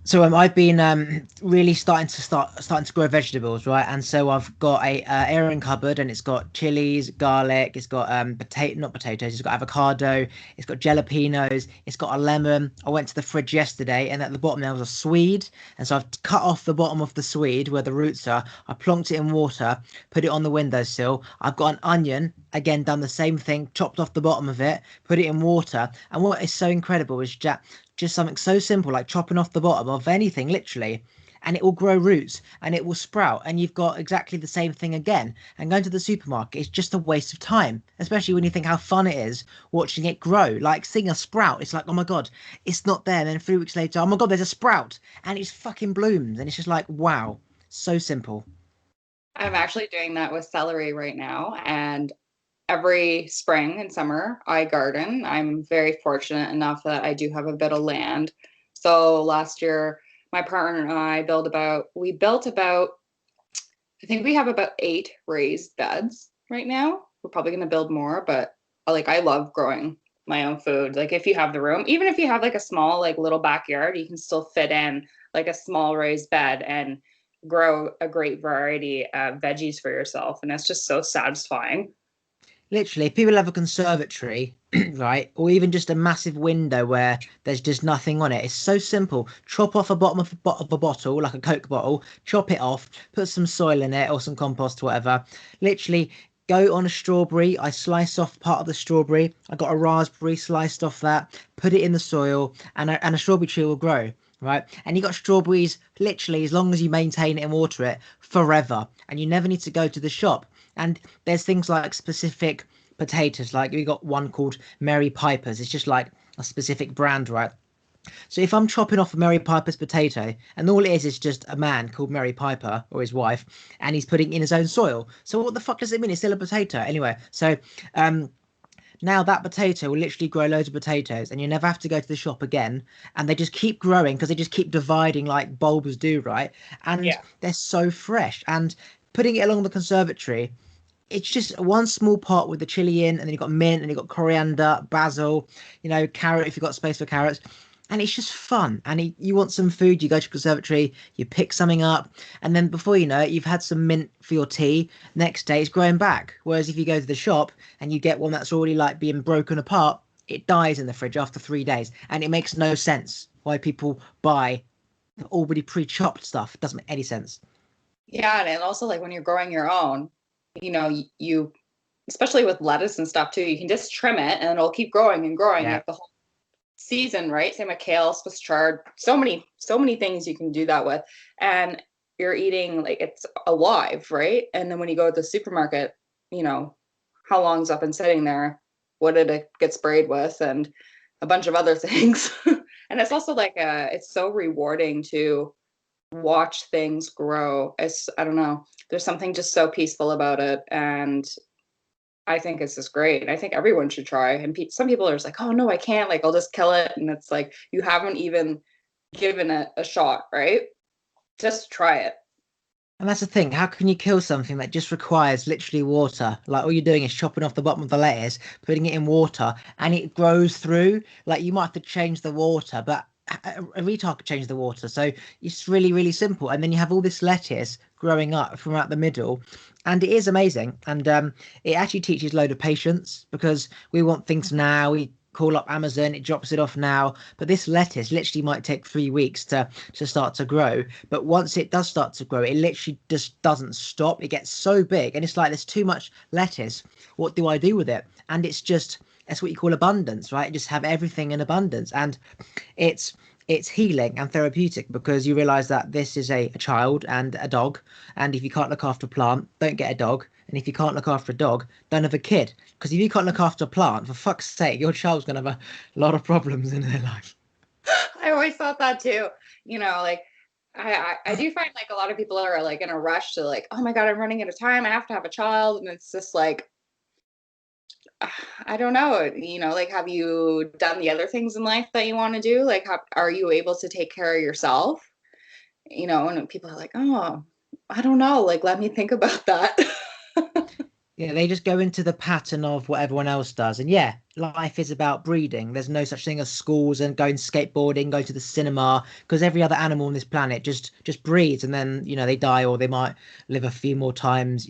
So I've been really starting to grow vegetables, right? And so I've got a airing cupboard, and it's got chilies, garlic, it's got potato, not potatoes, it's got avocado, it's got jalapenos, it's got a lemon. I went to the fridge yesterday, and at the bottom there was a swede, and so I've cut off the bottom of the swede where the roots are. I plonked it in water, put it on the windowsill. I've got an onion, again done the same thing, chopped off the bottom of it, put it in water. And what is so incredible is that just something so simple like chopping off the bottom of anything, literally, and it will grow roots and it will sprout. And you've got exactly the same thing again. And going to the supermarket is just a waste of time, especially when you think how fun it is watching it grow. Like seeing a sprout, it's like, oh my God, it's not there. And then 3 weeks later, oh my God, there's a sprout and it's fucking blooms. And it's just like, wow, so simple. I'm actually doing that with celery right now, and every spring and summer I garden. I'm very fortunate enough that I do have a bit of land. So last year, my partner and I built about, I think we have about 8 raised beds right now. We're probably going to build more, but like I love growing my own food. Like if you have the room, even if you have like a small, like little backyard, you can still fit in like a small raised bed and grow a great variety of veggies for yourself. And it's just so satisfying. Literally, if people have a conservatory, right, or even just a massive window where there's just nothing on it, it's so simple. Chop off a bottom of a bottle, like a Coke bottle, chop it off, put some soil in it or some compost, whatever. Literally, go on a strawberry. I slice off part of the strawberry. I got a raspberry, sliced off that, put it in the soil, and a strawberry tree will grow. Right, and you got strawberries literally as long as you maintain it and water it forever, and you never need to go to the shop. And there's things like specific potatoes, like we got one called Mary Piper's. It's just like a specific brand, right? So if I'm chopping off a Mary Piper's potato, and all it is just a man called Mary Piper or his wife, and he's putting in his own soil. So what the fuck does it mean? It's still a potato anyway. So um, now that potato will literally grow loads of potatoes, and you never have to go to the shop again. And they just keep growing because they just keep dividing like bulbs do, right? And Yeah. they're so fresh. And putting it along the conservatory, it's just one small pot with the chili in, and then you've got mint, and you've got coriander, basil, carrot if you've got space for carrots. And it's just fun. And you want some food, you go to the conservatory, you pick something up, and then before you know it, you've had some mint for your tea. Next day, it's growing back. Whereas if you go to the shop and you get one that's already like being broken apart, it dies in the fridge after 3 days. And it makes no sense why people buy already pre-chopped stuff. It doesn't make any sense. Yeah, and also like when you're growing your own, you especially with lettuce and stuff too, you can just trim it and it'll keep growing and growing Yeah. like the whole season, right? Same with kale, Swiss chard, so many things you can do that with. And you're eating like it's alive, right? And then when you go to the supermarket, you know, how long's up and sitting there? What did it get sprayed with? And a bunch of other things. And it's also like it's so rewarding to watch things grow. It's I don't know. There's something just so peaceful about it, and I think it's just great. I think everyone should try. And some people are just like, "Oh no, I can't. Like, I'll just kill it." And it's like you haven't even given it a shot, right? Just try it. And that's the thing. How can you kill something that just requires literally water? Like all you're doing is chopping off the bottom of the lettuce, putting it in water, and it grows through. Like you might have to change the water, but a retard could change the water. So it's really, really simple. And then you have all this lettuce growing up from out the middle, and it is amazing. And it actually teaches load of patience because we want things now. We call up Amazon, it drops it off now. But this lettuce literally might take 3 weeks to start to grow. But once it does start to grow, it literally just doesn't stop. It gets so big, and it's like there's too much lettuce. What do I do with it? And it's just that's what you call abundance, right? Just have everything in abundance, and it's it's healing and therapeutic because you realize that this is a child and a dog, and if you can't look after a plant, don't get a dog. And if you can't look after a dog, don't have a kid. Because if you can't look after a plant, for fuck's sake, your child's gonna have a lot of problems in their life. I always thought that too. Like I do find like a lot of people are like in a rush to like, oh my God, I'm running out of time. I have to have a child. And it's just like, I don't know, like have you done the other things in life that you want to do? Like, are you able to take care of yourself? And people are like, oh, I don't know. Like, let me think about that. Yeah, they just go into the pattern of what everyone else does. And yeah, life is about breeding. There's no such thing as schools and going skateboarding, going to the cinema, because every other animal on this planet just breeds, and then they die, or they might live a few more times.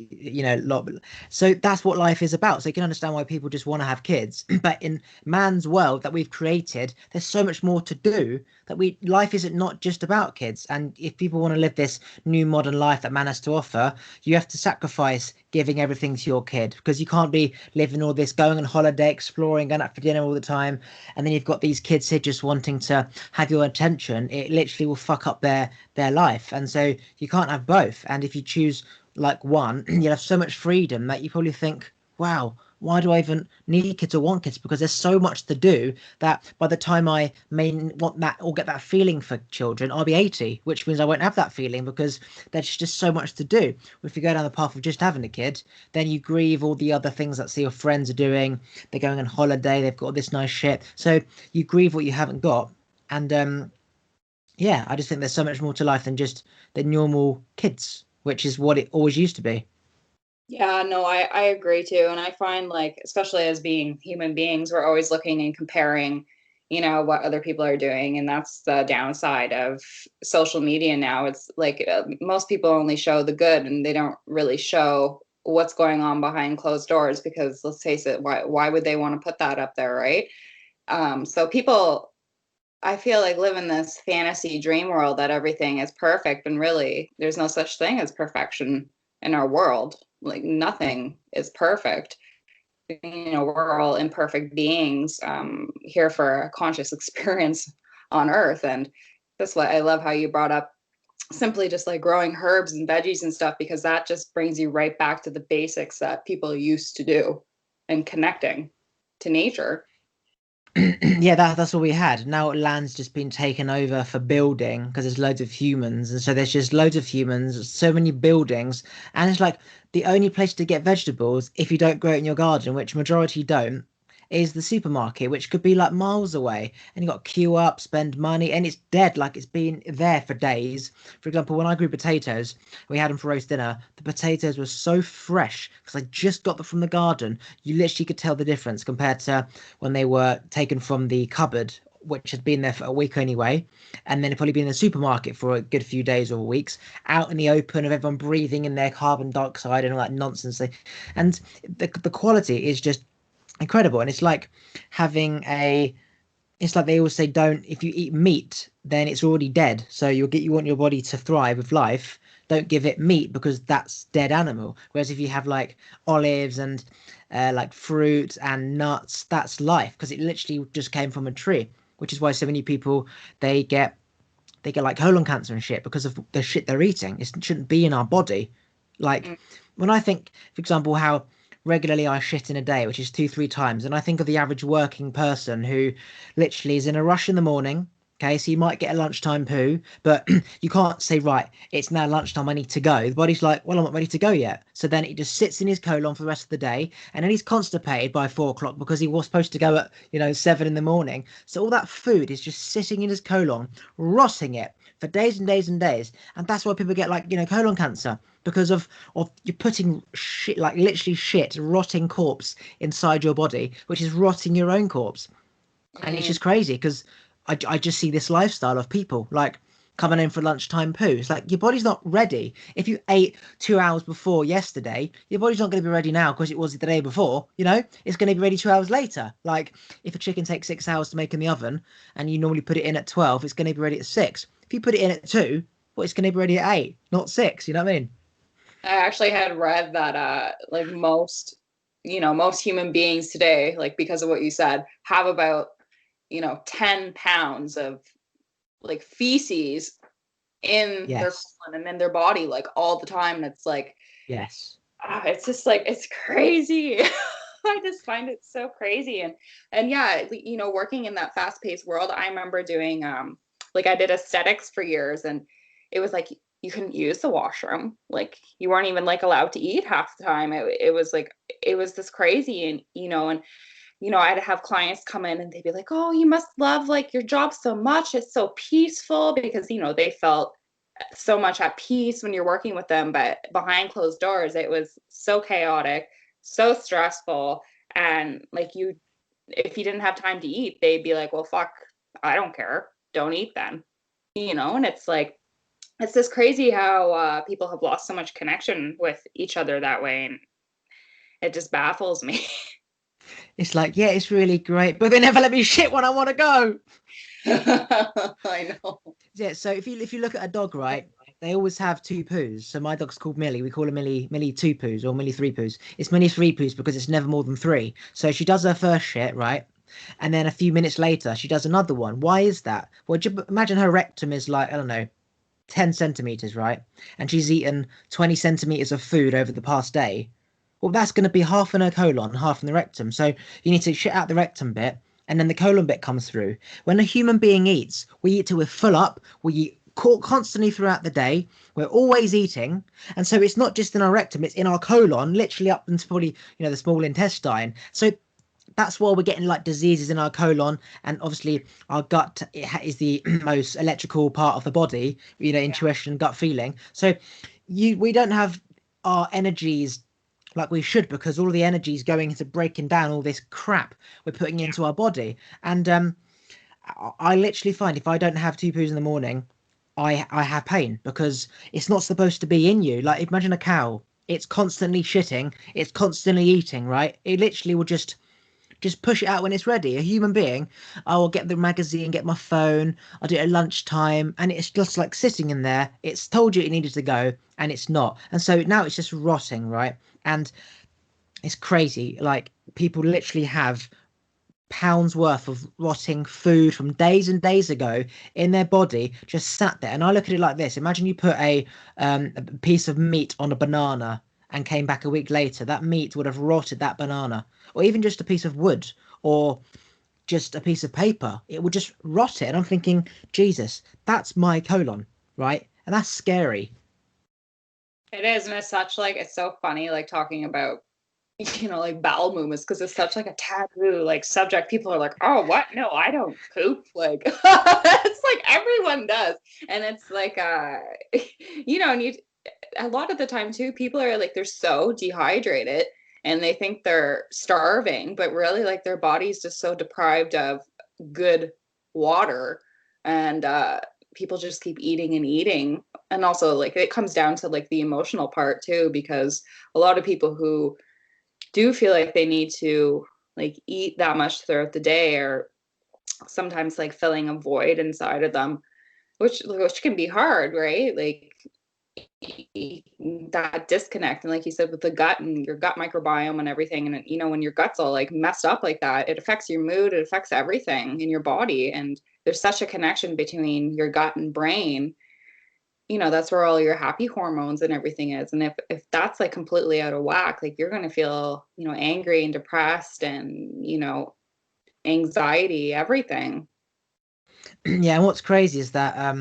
So that's what life is about. So you can understand why people just want to have kids. But in man's world that we've created, there's so much more to do that we life isn't not just about kids. And if people want to live this new modern life that man has to offer, you have to sacrifice giving everything to your kid, because you can't be living all this, going on holiday, exploring, going out for dinner all the time, and then you've got these kids here just wanting to have your attention. It literally will fuck up their life, and so you can't have both. And if you choose like one, you'll have so much freedom that you probably think, wow, why do I even need kids or want kids? Because there's so much to do that by the time I may want that or get that feeling for children, I'll be 80, which means I won't have that feeling because there's just so much to do. If you go down the path of just having a kid, then you grieve all the other things that your friends are doing. They're going on holiday, they've got all this nice shit. So you grieve what you haven't got. And yeah, I just think there's so much more to life than just the normal kids, which is what it always used to be. Yeah, no, I agree too. And I find like, especially as being human beings, we're always looking and comparing, what other people are doing. And that's the downside of social media now. It's like most people only show the good and they don't really show what's going on behind closed doors, because let's face it, why would they want to put that up there, right? So people, I feel like, live in this fantasy dream world that everything is perfect, and really there's no such thing as perfection in our world. Like nothing is perfect. We're all imperfect beings, here for a conscious experience on earth. And that's why I love how you brought up simply just like growing herbs and veggies and stuff, because that just brings you right back to the basics that people used to do and connecting to nature. Yeah, that's all we had. Now land's just been taken over for building because there's loads of humans, and so there's just loads of humans, so many buildings, and it's like the only place to get vegetables if you don't grow it in your garden, which majority don't, is the supermarket, which could be like miles away, and you got to queue up, spend money, and it's dead, like it's been there for days. For example, when I grew potatoes, we had them for roast dinner. The potatoes were so fresh because I just got them from the garden. You literally could tell the difference compared to when they were taken from the cupboard, which had been there for a week anyway, and then it'd probably been in the supermarket for a good few days or weeks, out in the open of everyone breathing in their carbon dioxide and all that nonsense. And the quality is just incredible. And it's like having a it's like they always say, don't, if you eat meat, then it's already dead. So you want your body to thrive with life. Don't give it meat because that's dead animal. Whereas if you have like olives and like fruit and nuts, that's life because it literally just came from a tree. Which is why so many people they get they get like colon cancer and shit because of the shit they're eating. It shouldn't be in our body. Like Mm. when I think, for example, how regularly I shit in a day, which is 2, 3 times, and I think of the average working person who literally is in a rush in the morning. Okay, so you might get a lunchtime poo, but you can't say, right, it's now lunchtime, I need to go. The body's like, well, I'm not ready to go yet. So then it just sits in his colon for the rest of the day, and then he's constipated by 4 o'clock because he was supposed to go at, 7 in the morning. So all that food is just sitting in his colon, rotting it for days and days and days. And that's why people get like, colon cancer because of you're putting shit, like literally shit, rotting corpse inside your body, which is rotting your own corpse. And it's Mm. just crazy because I just see this lifestyle of people like coming in for lunchtime poo. It's like your body's not ready. If you ate 2 hours before yesterday, your body's not going to be ready now because it was the day before. It's going to be ready 2 hours later. Like if a chicken takes 6 hours to make in the oven and you normally put it in at 12, it's going to be ready at 6. If you put it in at 2, well, it's going to be ready at 8, not 6. You know what I mean? I actually had read that like most human beings today, like because of what you said, have about 10 pounds of like feces in their Yes. colon and in their body like all the time. And it's like, Yes. it's just like, it's crazy. I just find it so crazy. And yeah, working in that fast-paced world, I remember doing like I did aesthetics for years, and it was like you couldn't use the washroom. Like you weren't even like allowed to eat half the time. It was like it was this crazy. And I'd have clients come in and they'd be like, "Oh, you must love like your job so much. It's so peaceful," because they felt so much at peace when you're working with them. But behind closed doors, it was so chaotic, so stressful, and like if you didn't have time to eat, they'd be like, well, fuck, I don't care. Don't eat then. And it's like, it's just crazy how people have lost so much connection with each other that way. And it just baffles me. It's like, yeah, it's really great, but they never let me shit when I want to go. I know. Yeah, so if you look at a dog, right, they always have two poos. So my dog's called Millie. We call her Millie two poos or Millie three poos. It's Millie three poos because it's never more than three. So she does her first shit, right? And then a few minutes later, she does another one. Why is that? Well, imagine her rectum is like, I don't know, 10 centimeters, right? And she's eaten 20 centimeters of food over the past day. Well, that's going to be half in her colon, half in the rectum. So you need to shit out the rectum bit, and then the colon bit comes through. When a human being eats, we eat till we're full up. We eat constantly throughout the day. We're always eating, and so it's not just in our rectum; it's in our colon, literally up into probably the small intestine. So that's why we're getting like diseases in our colon, and obviously our gut is the most electrical part of the body. Intuition, gut feeling. So we don't have our energies like we should, because all the energy is going into breaking down all this crap we're putting into our body. And I literally find if I don't have two poos in the morning, I have pain, because it's not supposed to be in you. Like, imagine a cow. It's constantly shitting, it's constantly eating, right? It literally will just push it out when it's ready. A human being, I will get the magazine, get my phone, I'll do it at lunchtime, and it's just like sitting in there. It's told you it needed to go, and it's not. And so now it's just rotting, right? And it's crazy. Like, people literally have pounds worth of rotting food from days and days ago in their body, just sat there. And I look at it like this: imagine you put a piece of meat on a banana and came back a week later. That meat would have rotted that banana, or even just a piece of wood, or just a piece of paper. It would just rot it. And I'm thinking, Jesus, that's my colon, right? And that's scary. It is, and it's so funny, like talking about like bowel movements, because it's such like a taboo like subject. People are like, oh, what? No, I don't poop. Like it's like everyone does. And it's like and you a lot of the time too, people are like, they're so dehydrated and they think they're starving, but really like their body's just so deprived of good water. And people just keep eating and eating. And also like it comes down to like the emotional part too, because a lot of people who do feel like they need to like eat that much throughout the day, or sometimes like filling a void inside of them, which can be hard, right? Like that disconnect. And like you said, with the gut and your gut microbiome and everything, and when your gut's all like messed up like that, it affects your mood, it affects everything in your body. And there's such a connection between your gut and brain. That's where all your happy hormones and everything is. And if that's like completely out of whack, like you're going to feel angry and depressed and anxiety, everything. Yeah, and what's crazy is that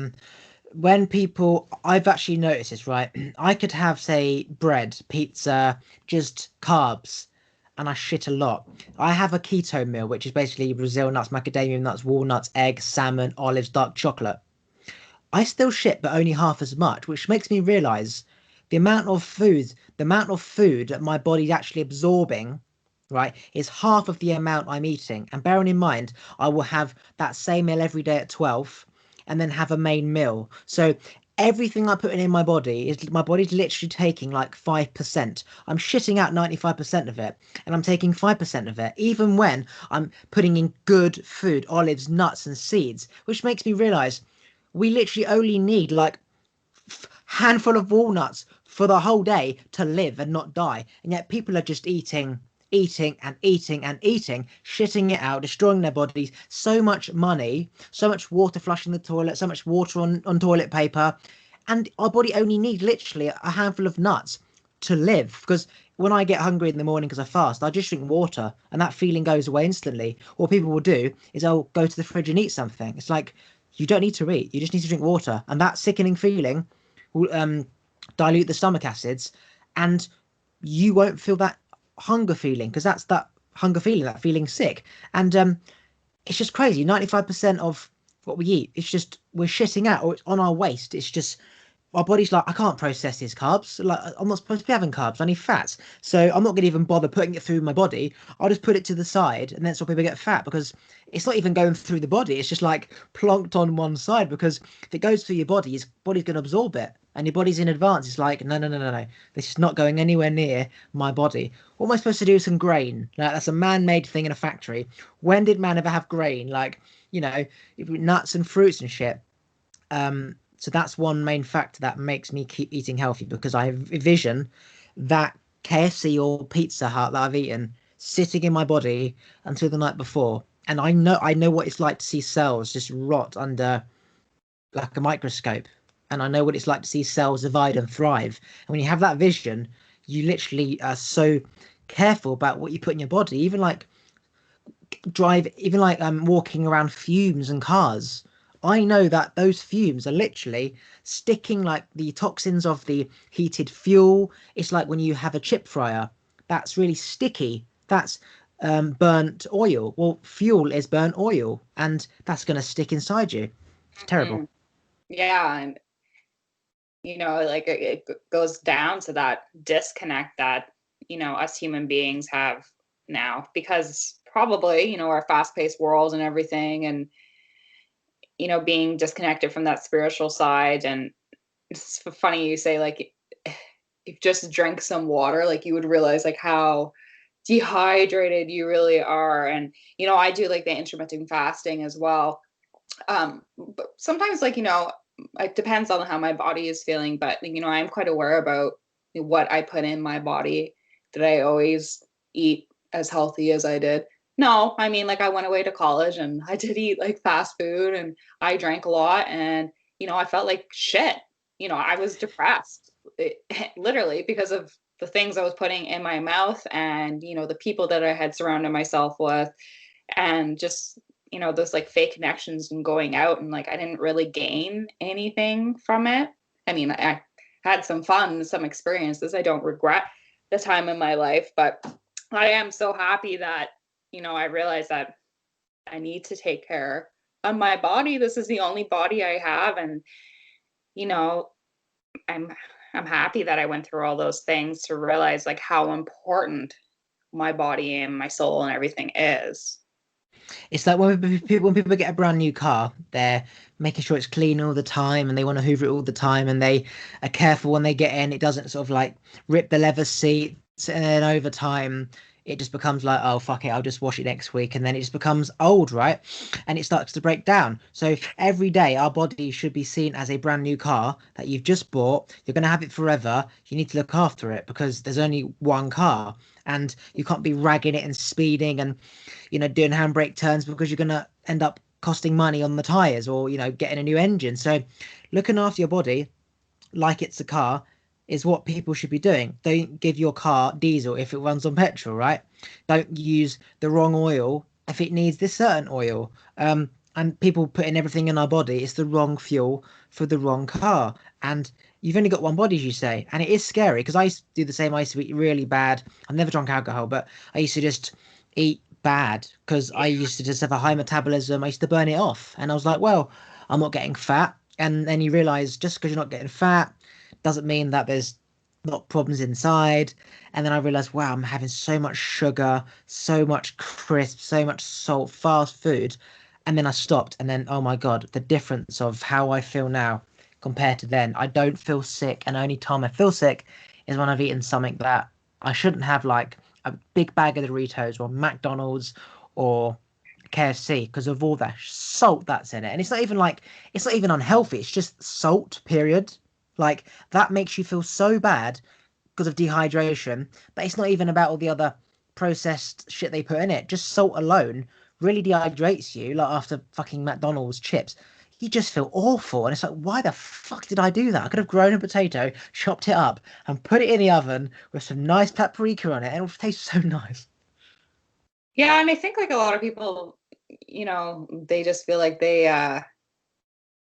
when people, I've actually noticed this, right? I could have, say, bread, pizza, just carbs, and I shit a lot. I have a keto meal, which is basically Brazil nuts, macadamia nuts, walnuts, eggs, salmon, olives, dark chocolate. I still shit, but only half as much, which makes me realize the amount of food that my body's actually absorbing, right, is half of the amount I'm eating. And bearing in mind, I will have that same meal every day at 12 and then have a main meal. So everything I put in my body is my body's literally taking like 5%. I'm shitting out 95% of it, and I'm taking 5% of it, even when I'm putting in good food, olives, nuts, and seeds, which makes me realize we literally only need like handful of walnuts for the whole day to live and not die. And yet people are just eating and eating and eating, shitting it out, destroying their bodies. So much money, so much water flushing the toilet, so much water on toilet paper. And our body only needs literally a handful of nuts to live. Because when I get hungry in the morning because I fast, I just drink water and that feeling goes away instantly. What people will do is they'll go to the fridge and eat something. It's like, you don't need to eat, you just need to drink water. And that sickening feeling will dilute the stomach acids, and you won't feel that hunger feeling, because that's that hunger feeling, that feeling sick. And it's just crazy. 95% of what we eat, it's just we're shitting out, or it's on our waist. It's just our body's like, I can't process these carbs. Like, I'm not supposed to be having carbs. I need fats. So I'm not going to even bother putting it through my body. I'll just put it to the side, and that's why people get fat because it's not even going through the body. It's just like plonked on one side because if it goes through your body, your body's going to absorb it. And your body's in advance. It's like, no, no, no, no, no. This is not going anywhere near my body. What am I supposed to do with some grain? Like, that's a man-made thing in a factory. When did man ever have grain? Like, nuts and fruits and shit. So that's one main factor that makes me keep eating healthy because I envision that KFC or Pizza Hut that I've eaten sitting in my body until the night before. And I know what it's like to see cells just rot under like a microscope. And I know what it's like to see cells divide and thrive. And when you have that vision, you literally are so careful about what you put in your body, even like walking around fumes and cars. I know that those fumes are literally sticking like the toxins of the heated fuel. It's like when you have a chip fryer that's really sticky. That's burnt oil. Well, fuel is burnt oil, and that's going to stick inside you. It's terrible. Mhm. Yeah, and like it goes down to that disconnect that us human beings have now, because probably our fast-paced world and everything, and being disconnected from that spiritual side. And it's funny you say, like, if you just drank some water, like, you would realize like how dehydrated you really are. And I do like the intermittent fasting as well. But sometimes, like, it depends on how my body is feeling, but I'm quite aware about what I put in my body. Did I always eat as healthy as I did? No, I mean, like, I went away to college and I did eat like fast food, and I drank a lot, and I felt like shit. I was depressed, literally, because of the things I was putting in my mouth, and the people that I had surrounded myself with, and just those like fake connections and going out, and like I didn't really gain anything from it. I mean, I had some fun, some experiences. I don't regret the time in my life, but I am so happy that I realized that I need to take care of my body. This is the only body I have, and you know I'm I'm happy that I went through all those things to realize like how important my body and my soul and everything is. It's like when people get a brand new car, they're making sure it's clean all the time and they want to hoover it all the time and they are careful when they get in. It doesn't sort of like rip the leather seats, and then over time it just becomes like, oh fuck it, I'll just wash it next week, and then it just becomes old, right? And it starts to break down. So every day our body should be seen as a brand new car that you've just bought. You're going to have it forever. You need to look after it because there's only one car, and you can't be ragging it and speeding and doing handbrake turns because you're going to end up costing money on the tires or, getting a new engine. So looking after your body like it's a car is what people should be doing. Don't give your car diesel if it runs on petrol, right? Don't use the wrong oil if it needs this certain oil. And people putting everything in our body, it's the wrong fuel for the wrong car. And you've only got one body, as you say. And it is scary because I used to do the same. I used to eat really bad. I've never drunk alcohol, but I used to just eat bad because I used to just have a high metabolism. I used to burn it off. And I was like, well, I'm not getting fat. And then you realize just because you're not getting fat doesn't mean that there's not problems inside. And then I realized, wow, I'm having so much sugar, so much crisp, so much salt, fast food. And then I stopped. And then, oh my God, the difference of how I feel now compared to then. I don't feel sick. And the only time I feel sick is when I've eaten something that I shouldn't have, like a big bag of Doritos or McDonald's or KFC, because of all that salt that's in it. And it's not even unhealthy. It's just salt, period. Like that makes you feel so bad because of dehydration, but it's not even about all the other processed shit they put in it. Just salt alone really dehydrates you. Like after fucking McDonald's chips, you just feel awful. And it's like, why the fuck did I do that? I could have grown a potato, chopped it up, and put it in the oven with some nice paprika on it, and it would taste so nice. Yeah, and I think like a lot of people, they just feel like they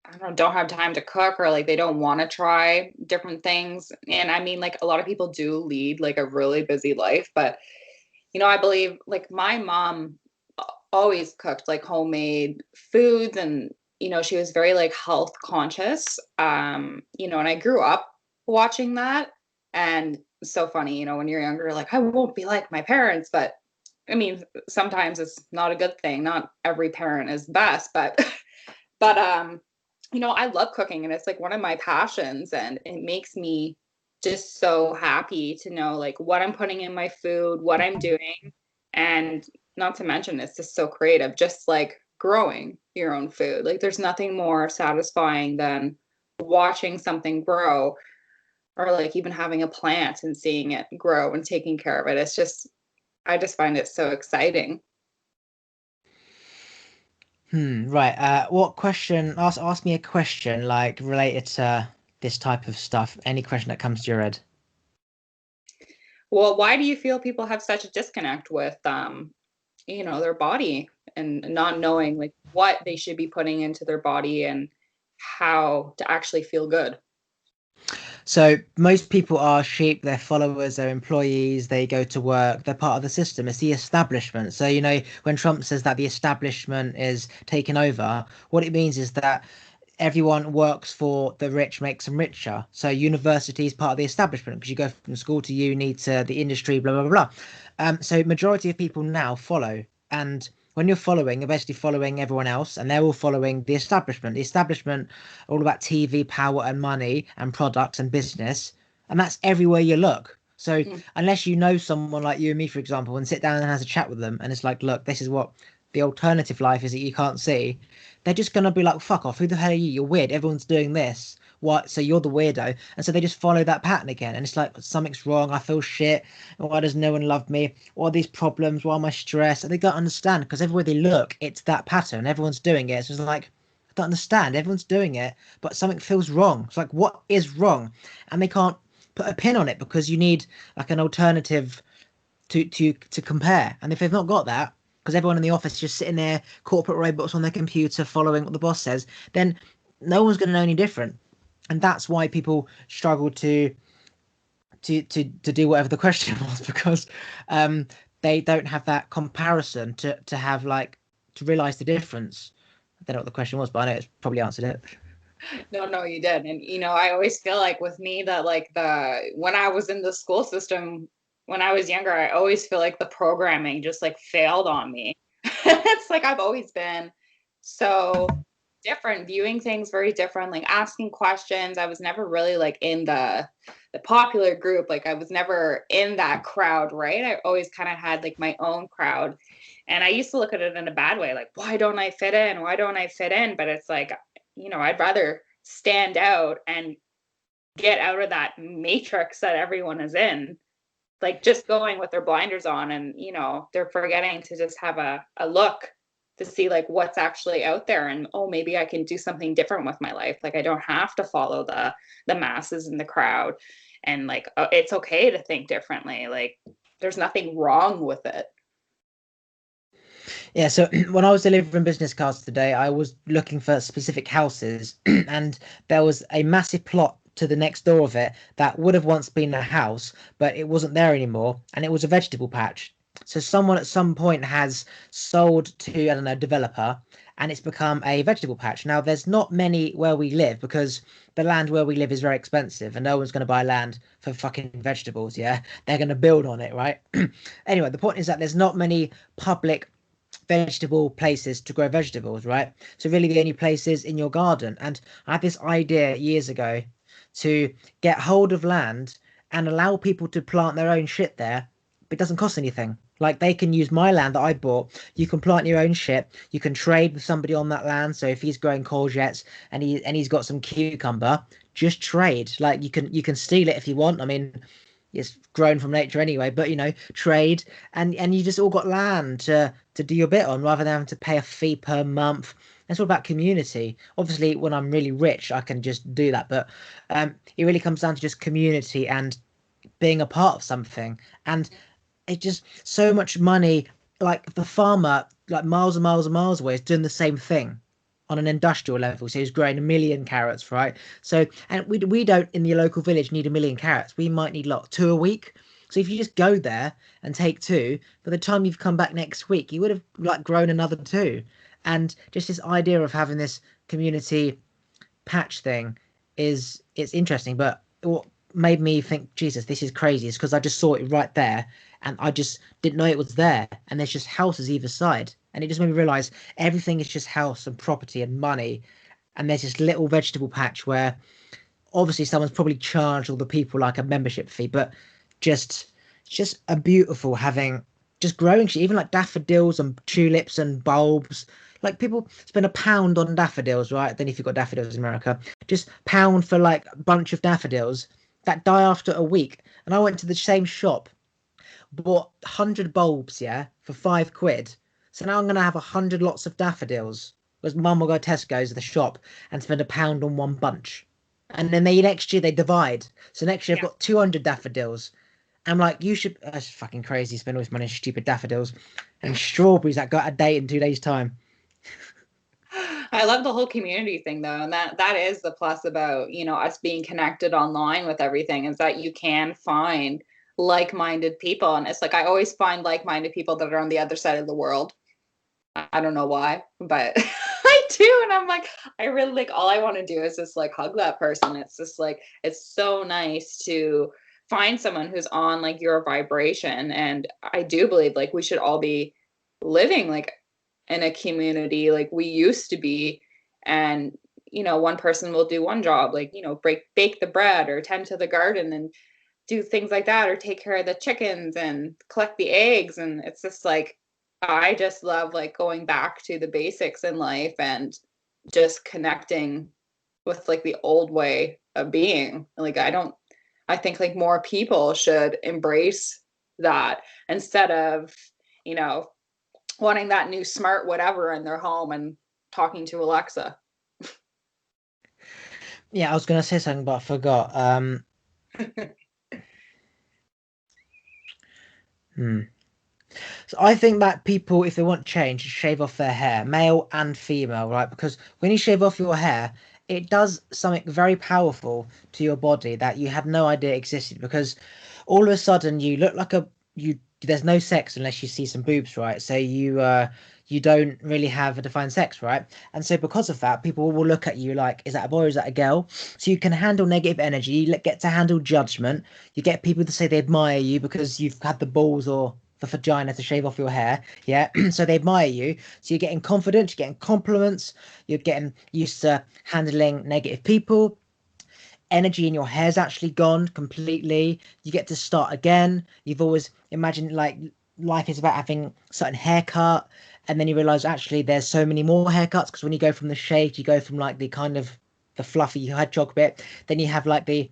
I don't know, don't have time to cook, or like they don't want to try different things. And I mean, like, a lot of people do lead like a really busy life, but I believe like my mom always cooked like homemade foods, and you know, she was very like health conscious. You know, and I grew up watching that. And it's so funny, you know, when you're younger, like I won't be like my parents, but I mean, sometimes it's not a good thing. Not every parent is best, but but you know, I love cooking and it's like one of my passions and it makes me just so happy to know like what I'm putting in my food, what I'm doing, and not to mention it's just so creative, just like growing your own food. Like there's nothing more satisfying than watching something grow or like even having a plant and seeing it grow and taking care of it. It's just I just find it so exciting. Right. What question? Ask me a question like related to this type of stuff. Any question that comes to your head. Well, why do you feel people have such a disconnect with you know, their body and not knowing like what they should be putting into their body and how to actually feel good? So most people are sheep, they're followers, they're employees, they go to work, they're part of the system. It's the establishment. So, you know, when Trump says that the establishment is taking over, what it means is that everyone works for the rich, makes them richer. So university is part of the establishment because you go from school to uni to the industry, blah blah blah blah. So majority of people now follow, and when you're following, you're basically following everyone else, and they're all following the establishment. The establishment are all about TV, power, and money, and products and business, and that's everywhere you look. So Mm. unless you know someone like you and me, for example, and sit down and has a chat with them, and it's like, look, this is what the alternative life is that you can't see, they're just gonna be like, fuck off, who the hell are you? You're weird. Everyone's doing this. What? So you're the weirdo. And so they just follow that pattern again. And it's like something's wrong. I feel shit. Why does no one love me? What are these problems? Why am I stressed? And they don't understand because everywhere they look, it's that pattern. Everyone's doing it. So it's like, I don't understand. Everyone's doing it, but something feels wrong. It's like, what is wrong? And they can't put a pin on it because you need like an alternative to compare. And if they've not got that, because everyone in the office is just sitting there, corporate robots on their computer following what the boss says, then no one's going to know any different. And that's why people struggle to do whatever the question was because they don't have that comparison to have like to realize the difference. I don't know what the question was, but I know it's probably answered it. No, no, you did. And you know, I always feel like with me that like the when I was in the school system when I was younger, I always feel like the programming just like failed on me. It's like I've always been so different, viewing things very different, like asking questions. I was never really like in the popular group. Like I was never in that crowd, right? I always kind of had like my own crowd. And I used to look at it in a bad way, like, why don't I fit in? Why don't I fit in? But it's like, you know, I'd rather stand out and get out of that matrix that everyone is in, like just going with their blinders on and, you know, they're forgetting to just have a look to see like what's actually out there and oh maybe I can do something different with my life. Like I don't have to follow the masses in the crowd and like it's okay to think differently. Like there's nothing wrong with it. Yeah, so when I was delivering business cards today, I was looking for specific houses, and there was a massive plot to the next door of it that would have once been a house, but it wasn't there anymore, and it was a vegetable patch. So someone at some point has sold to, I don't know, developer, and it's become a vegetable patch. Now, there's not many where we live because the land where we live is very expensive, and no one's going to buy land for fucking vegetables, yeah? They're going to build on it, right? Anyway, the point is that there's not many public vegetable places to grow vegetables, right? So really the only places in your garden. And I had this idea years ago to get hold of land and allow people to plant their own shit there, but it doesn't cost anything. Like they can use my land that I bought. You can plant your own shit. You can trade with somebody on that land. So if he's growing courgettes and he's got some cucumber, just trade. Like you can steal it if you want. I mean, it's grown from nature anyway, but you know, trade and you just all got land to do your bit on rather than having to pay a fee per month. It's all about community. Obviously, when I'm really rich, I can just do that, but it really comes down to just community and being a part of something. And it just so much money, like the farmer, like miles and miles and miles away, is doing the same thing on an industrial level. So he's growing 1 million carrots, right? So, and we don't in the local village need 1 million carrots. We might need like two a week. So if you just go there and take two, by the time you've come back next week, you would have like grown another two. And just this idea of having this community patch thing it's interesting, but what made me think, Jesus, this is crazy, is because I just saw it right there, and I just didn't know it was there. And there's just houses either side, and it just made me realize everything is just house and property and money. And there's this little vegetable patch where obviously someone's probably charged all the people like a membership fee, but just just a beautiful having just growing shit, even like daffodils and tulips and bulbs. Like people spend £1 on daffodils, right? Then if you've got daffodils in America, just pound for like a bunch of daffodils that die after a week. And I went to the same shop, bought 100 bulbs, yeah, for £5. So now I'm gonna have 100 lots of daffodils. Because mum will go to Tesco's, the shop, and spend £1 on one bunch. And then they next year they divide. So next year I've Yeah. got 200 daffodils. I'm like, you should. That's fucking crazy. Spend all this money on stupid daffodils and strawberries that got a date in 2 days' time. I love the whole community thing though, and that is the plus about, us being connected online with everything, is that you can find like-minded people. And it's like I always find like-minded people that are on the other side of the world. I don't know why, but I do. And I'm like, I really like, all I want to do is just like hug that person. It's just like, it's so nice to find someone who's on like your vibration. And I do believe like we should all be living like in a community like we used to be. And, one person will do one job, like, bake the bread or tend to the garden and do things like that, or take care of the chickens and collect the eggs. And it's just like, I just love like going back to the basics in life and just connecting with like the old way of being. Like I think like more people should embrace that instead of, you know, wanting that new smart whatever in their home and talking to Alexa. Yeah, I was gonna say something, but I forgot. Hmm. So I think that people, if they want change, should shave off their hair, male and female, right? Because when you shave off your hair, it does something very powerful to your body that you had no idea existed. Because all of a sudden you look like a you. There's no sex unless you see some boobs, right? So you don't really have a defined sex, right? And so because of that, people will look at you like, is that a boy or is that a girl? So you can handle negative energy, get to handle judgment. You get people to say they admire you because you've had the balls or the vagina to shave off your hair. Yeah. So they admire you. So you're getting confidence, you're getting compliments, you're getting used to handling negative people. Energy in your hair's actually gone completely. You get to start again. You've always imagined like life is about having a certain haircut, and then you realize actually there's so many more haircuts because when you go from the shade, you go from like the kind of the fluffy hedgehog bit, then you have like the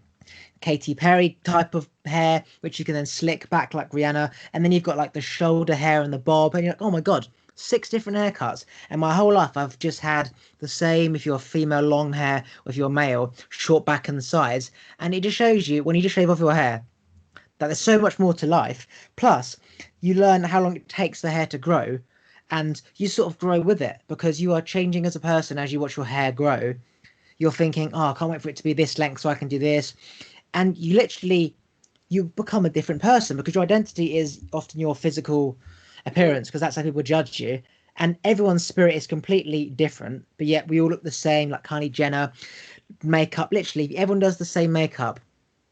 Katy Perry type of hair, which you can then slick back like Rihanna, and then you've got like the shoulder hair and the bob, and you're like, oh my god, 6 different haircuts. And my whole life, I've just had the same. If you're female, long hair, or if you're male, short back and sides, and it just shows you when you just shave off your hair that there's so much more to life. Plus, you learn how long it takes the hair to grow, and you sort of grow with it because you are changing as a person as you watch your hair grow. You're thinking, oh, I can't wait for it to be this length so I can do this, and you become a different person because your identity is often your physical appearance because that's how people judge you. And everyone's spirit is completely different, but yet we all look the same, like Kylie Jenner, makeup. Literally, everyone does the same makeup.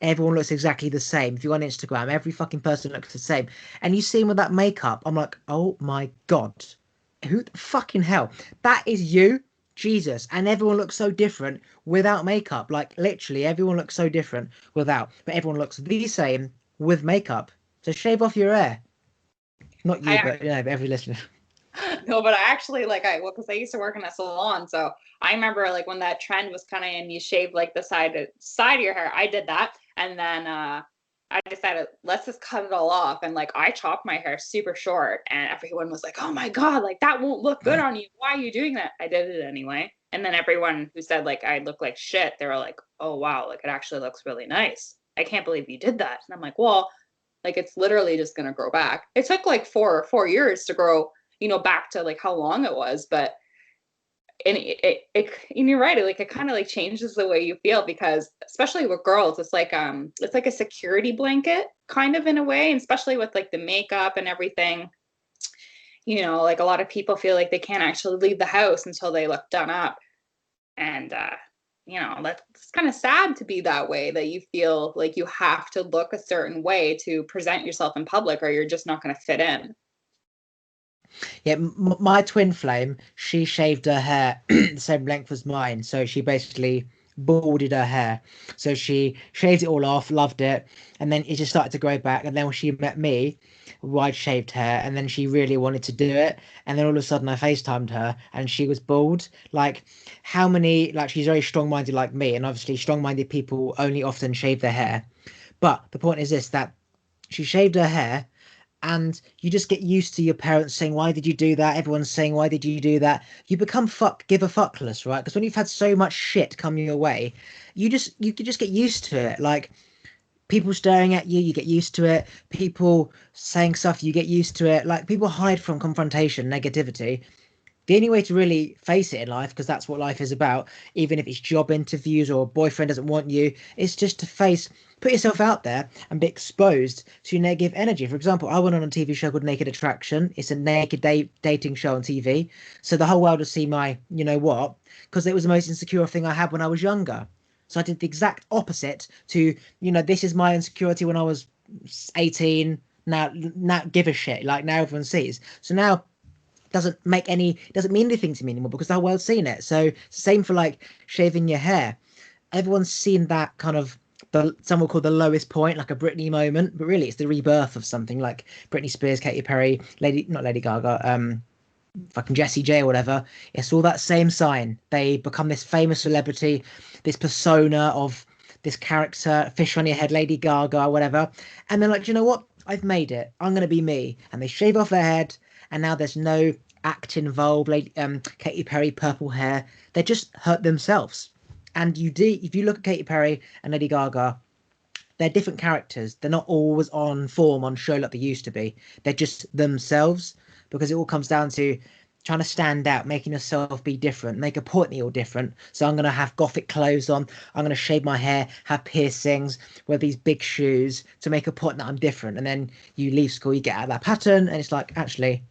Everyone looks exactly the same. If you're on Instagram, every fucking person looks the same. And you see them with that makeup, I'm like, oh my god, who the fucking hell? That is you, Jesus. And everyone looks so different without makeup. Like literally, everyone looks so different without, but everyone looks the same with makeup. So shave off your hair. Not you, I but every listener. No, but I actually because I used to work in a salon, so I remember like when that trend was kind of in, you shave like the side of your hair. I did that, and then I decided let's just cut it all off, and like I chopped my hair super short, and everyone was like, "Oh my god, like that won't look good on you. Why are you doing that?" I did it anyway, and then everyone who said like I look like shit, they were like, "Oh wow, like it actually looks really nice. I can't believe you did that." And I'm like, "Well, like it's literally just gonna grow back." It took like 4 years to grow back to like how long it was, but and you're right, it kind of like changes the way you feel because especially with girls, it's like a security blanket kind of in a way, and especially with like the makeup and everything, like a lot of people feel like they can't actually leave the house until they look done up. And you know, that's kind of sad to be that way, that you feel like you have to look a certain way to present yourself in public or you're just not going to fit in. Yeah, my twin flame, she shaved her hair the same length as mine. So she basically balded her hair. So she shaved it all off, loved it, and then it just started to grow back. And then when she met me, wide shaved hair, and then she really wanted to do it. And then all of a sudden I FaceTimed her and she was bald. Like, how many, like, she's very strong-minded like me, and obviously strong-minded people only often shave their hair. But the point is this, that she shaved her hair, and you just get used to your parents saying, why did you do that? Everyone's saying, why did you do that? You become give a fuckless, right? Because when you've had so much shit come your way, you can just get used to it. Like, people staring at you, you get used to it. People saying stuff, you get used to it. Like, people hide from confrontation, negativity. The only way to really face it in life, because that's what life is about, even if it's job interviews or a boyfriend doesn't want you, is just to put yourself out there and be exposed to negative energy. For example, I went on a TV show called Naked Attraction. It's a naked dating show on TV. So the whole world would see my, you know what, because it was the most insecure thing I had when I was younger. So I did the exact opposite to, this is my insecurity when I was 18. Now give a shit. Like, now everyone sees. So now doesn't mean anything to me anymore because the whole world's seen it. So it's the same for like shaving your hair. Everyone's seen that kind of some will call the lowest point, like a Britney moment, but really it's the rebirth of something like Britney Spears, Katy Perry, not Lady Gaga, fucking Jessie J or whatever. It's all that same sign. They become this famous celebrity, this persona of this character, fish on your head, Lady Gaga, whatever. And they're like, you know what? I've made it. I'm gonna be me. And they shave off their head, and now there's no act involved. Lady Katy Perry, purple hair. They just hurt themselves. And if you look at Katy Perry and Lady Gaga, they're different characters. They're not always on form on show like they used to be. They're just themselves, because it all comes down to trying to stand out, making yourself be different, make a point that you're different. So I'm gonna have gothic clothes on. I'm gonna shave my hair, have piercings, wear these big shoes to make a point that I'm different. And then you leave school, you get out of that pattern, and it's like, actually,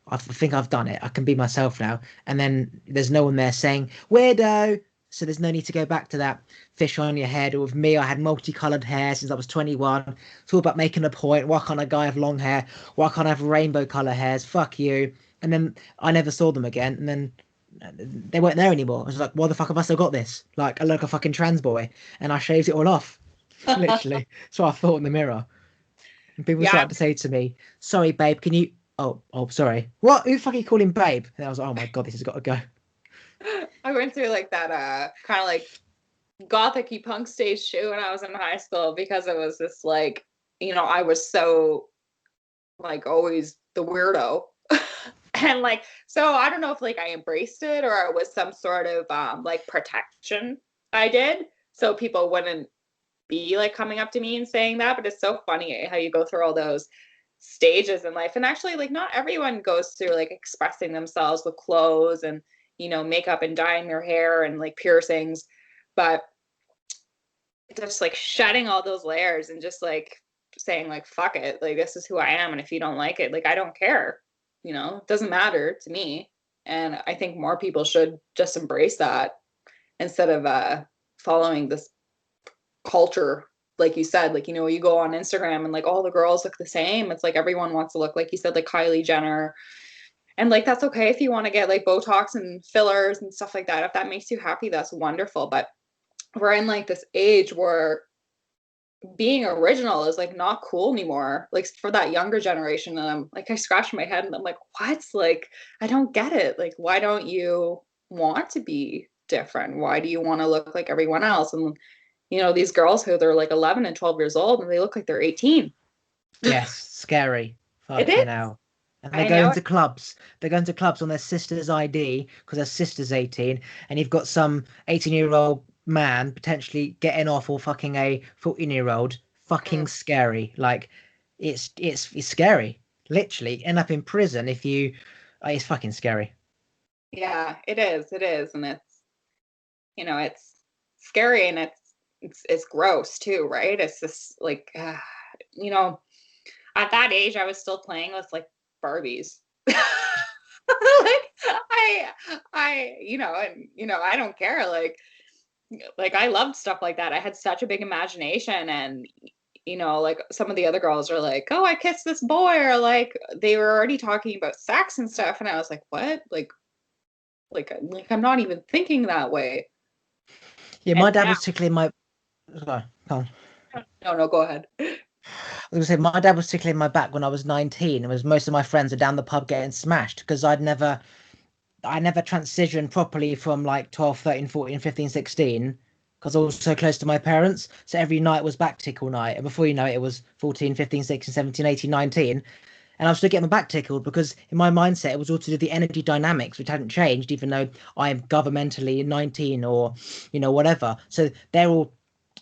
I think I've done it. I can be myself now. And then there's no one there saying, weirdo. So there's no need to go back to that fish on your head. Or with me, I had multicolored hair since I was 21. It's all about making a point. Why can't a guy have long hair? Why can't I have rainbow color hairs? Fuck you. And then I never saw them again. And then they weren't there anymore. I was like, why the fuck have I still got this? Like, I look like a fucking trans boy. And I shaved it all off. Literally. So I thought in the mirror. And people Yeah, started to say to me, sorry, babe, can you... Oh, sorry. What? Who fucking called him babe? And I was like, oh my God, this has got to go. I went through like that kind of like gothic-y punk stage too when I was in high school, because it was just like, you know, I was so like always the weirdo. And like, so I don't know if like I embraced it or it was some sort of like protection I did, so people wouldn't be like coming up to me and saying that. But it's so funny how you go through all those stages in life, and actually like not everyone goes through like expressing themselves with clothes and, you know, makeup and dyeing their hair and like piercings, but just like shedding all those layers and just like saying like fuck it, like this is who I am, and if you don't like it, like I don't care, you know, it doesn't matter to me. And I think more people should just embrace that instead of following this culture. Like you said, like, you know, you go on Instagram and like all the girls look the same. It's like everyone wants to look like you said, like Kylie Jenner. And like that's okay if you want to get like Botox and fillers and stuff like that. If that makes you happy, that's wonderful. But we're in like this age where being original is like not cool anymore, like for that younger generation. And I'm like, I scratch my head and I'm like, what? Like, I don't get it. Like, why don't you want to be different? Why do you want to look like everyone else? And you know, these girls who they're like 11 and 12 years old and they look like they're 18. Yes, scary. It Fucking is. hell. And they're I going know. to clubs. They're going to clubs on their sister's ID because their sister's 18. And you've got some 18-year-old man potentially getting off or fucking a 14-year-old. Mm. Fucking scary. Like, it's scary. Literally, end up in prison if you. It's fucking scary. Yeah, it is. It is. And it's, you know, it's scary, and it's gross too, right? It's just like, you know, at that age, I was still playing with like Barbies. I, and I don't care. Like I loved stuff like that. I had such a big imagination, and like some of the other girls are like, "Oh, I kissed this boy," or like they were already talking about sex and stuff, and I was like, "What?" Like I'm not even thinking that way. Yeah, And my dad now, was tickling my. Sorry, go on. no, go ahead. I was gonna say my dad was tickling my back when I was 19. It was most of my friends were down the pub getting smashed because I never transitioned properly from like 12, 13, 14, 15, 16 because I was so close to my parents. So every night was back tickle night. And before you know it, it was 14, 15, 16, 17, 18, 19. And I was still getting my back tickled because in my mindset, it was all to do with the energy dynamics, which hadn't changed, even though I am governmentally 19 or, whatever. So they're all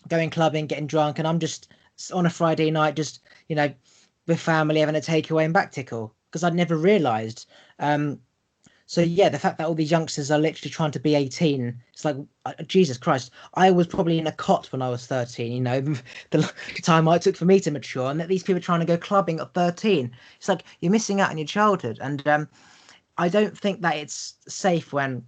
going clubbing, getting drunk. And I'm just on a Friday night, just, with family having a takeaway and back tickle because I'd never realized. So yeah, the fact that all these youngsters are literally trying to be 18, it's like Jesus Christ. I was probably in a cot when I was 13. The time it took for me to mature, and that these people are trying to go clubbing at 13. It's like you're missing out on your childhood, and I don't think that it's safe when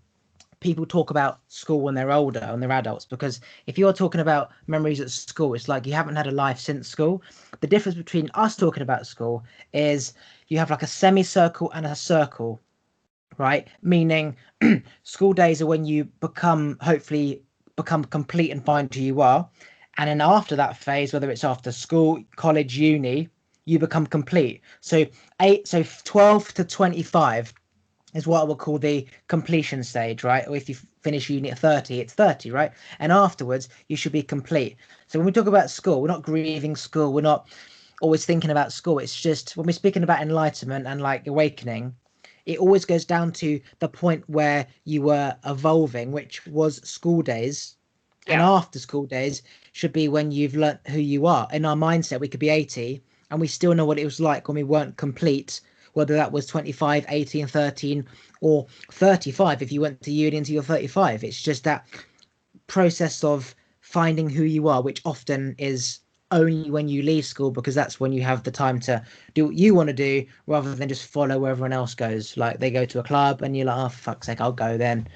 people talk about school when they're older and they're adults, because if you're talking about memories at school, it's like you haven't had a life since school. The difference between us talking about school is you have like a semicircle and a circle, right? Meaning school days are when you hopefully become complete and find who you are. And then after that phase, whether it's after school, college, uni, you become complete. So 12 to 25 is what I would call the completion stage, right? Or if you finish uni at 30, it's 30, right? And afterwards, you should be complete. So when we talk about school, we're not grieving school. We're not always thinking about school. It's just when we're speaking about enlightenment and like awakening, it always goes down to the point where you were evolving, which was school days. And Yeah. after school days should be when you've learnt who you are. In our mindset, we could be 80 and we still know what it was like when we weren't complete, whether that was 25, 18, 13, or 35 if you went to uni until you're 35. It's just that process of finding who you are, which often is only when you leave school, because that's when you have the time to do what you want to do rather than just follow where everyone else goes. Like they go to a club and you're like, oh, for fuck's sake, I'll go then.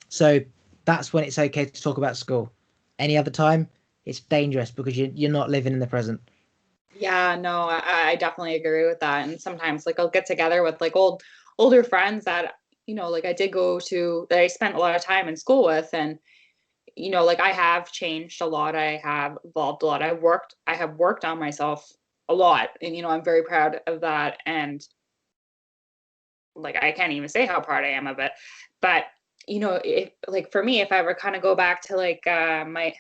So that's when it's okay to talk about school. Any other time, it's dangerous because you're not living in the present. Yeah, no, I definitely agree with that. And sometimes like I'll get together with like older friends that, like I did go to that I spent a lot of time in school with, and like I have changed a lot. I have evolved a lot. I have worked on myself a lot. And I'm very proud of that. And like I can't even say how proud I am of it. But if like for me, if I ever kind of go back to like my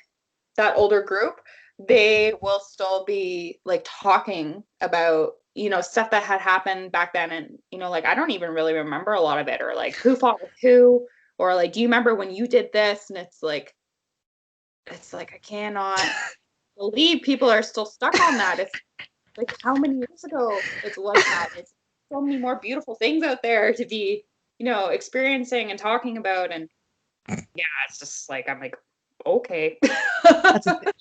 that older group, they will still be like talking about, stuff that had happened back then. And, like I don't even really remember a lot of it, or like who fought with who, or like, do you remember when you did this? And it's like I cannot believe people are still stuck on that. It's like how many years ago it's like that. It's so many more beautiful things out there to be, experiencing and talking about. And yeah, it's just like I'm like, okay.